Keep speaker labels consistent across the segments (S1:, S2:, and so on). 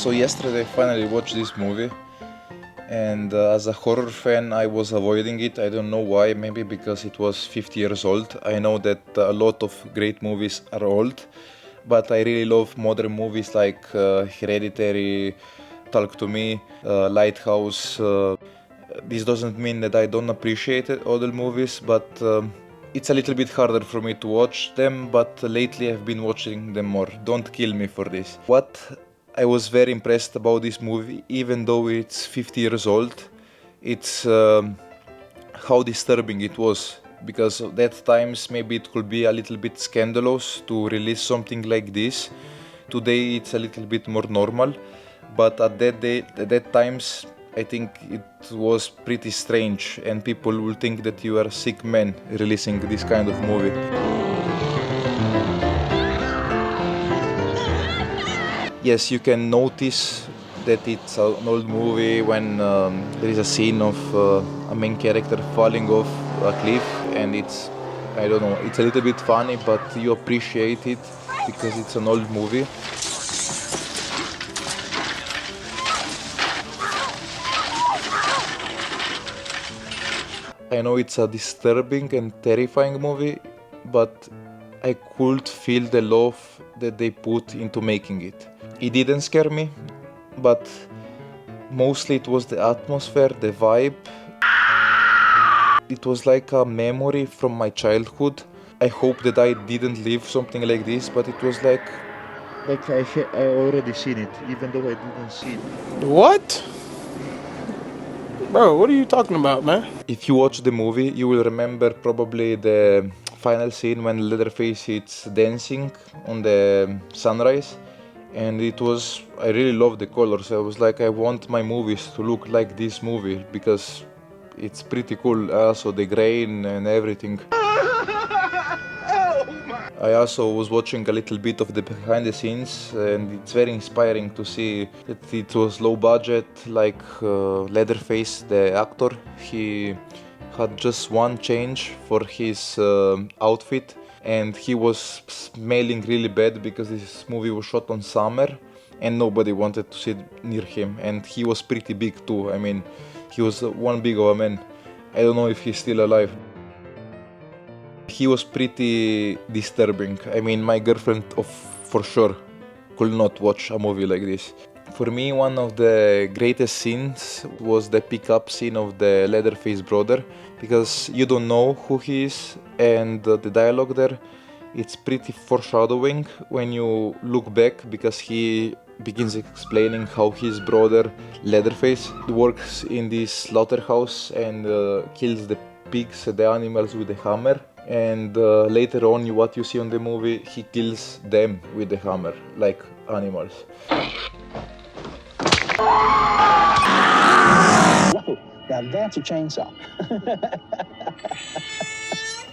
S1: So yesterday I finally watched this movie, and as a horror fan I was avoiding it. I don't know why, maybe because it was 50 years old. I know that a lot of great movies are old, but I really love modern movies like Hereditary, Talk to Me, Lighthouse. This doesn't mean that I don't appreciate other movies, but it's a little bit harder for me to watch them, but lately I've been watching them more. Don't kill me for this. What I was very impressed about this movie, even though it's 50 years old, it's how disturbing it was. Because at that times maybe it could be a little bit scandalous to release something like this. Today it's a little bit more normal, but at that times I think it was pretty strange, and people will think that you are a sick man releasing this kind of movie. Yes, you can notice that it's an old movie when there is a scene of a main character falling off a cliff, and it's, I don't know, it's a little bit funny, but you appreciate it because it's an old movie. I know it's a disturbing and terrifying movie, but I could feel the love that they put into making it. It didn't scare me, but mostly it was the atmosphere, the vibe. It was like a memory from my childhood. I hope that I didn't live something like this, but it was like I already seen it, even though I didn't see it.
S2: What? Bro, what are you talking about, man?
S1: If you watch the movie, you will remember probably the final scene when Leatherface is dancing on the sunrise. And it was, I really love the colors. I was like, I want my movies to look like this movie because it's pretty cool. Also the grain and everything. I also was watching a little bit of the behind the scenes, and it's very inspiring to see that it was low budget, like Leatherface, the actor. He had just one change for his outfit, and he was smelling really bad because this movie was shot on summer and nobody wanted to sit near him, and he was pretty big too. I mean, he was one big of a man. I don't know if he's still alive. He was pretty disturbing. I mean, my girlfriend for sure could not watch a movie like this. For me, one of the greatest scenes was the pick-up scene of the Leatherface brother, because you don't know who he is, and the dialogue there, it's pretty foreshadowing when you look back, because he begins explaining how his brother Leatherface works in this slaughterhouse and kills the pigs, the animals, with a hammer. And later on, what you see on the movie, he kills them with the hammer, like animals.
S3: Whoa, now that's a chainsaw.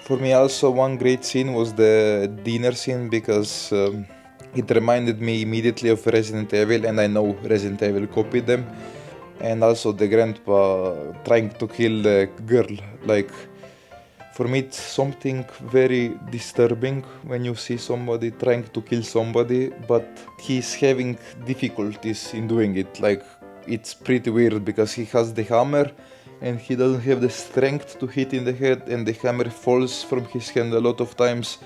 S1: For me also, one great scene was the dinner scene, because it reminded me immediately of Resident Evil, and I know Resident Evil copied them. And also the grandpa trying to kill the girl, like, for me it's something very disturbing when you see somebody trying to kill somebody, but he's having difficulties in doing it. Like, it's pretty weird because he has the hammer and he doesn't have the strength to hit in the head, and the hammer falls from his hand a lot of times,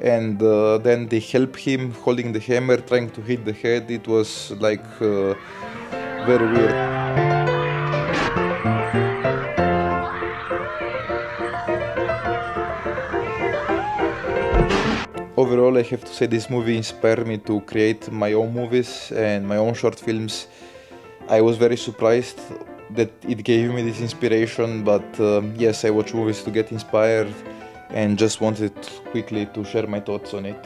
S1: and then they help him holding the hammer, trying to hit the head. It was like very weird. Overall, I have to say this movie inspired me to create my own movies and my own short films. I was very surprised that it gave me this inspiration, but yes, I watch movies to get inspired and just wanted quickly to share my thoughts on it.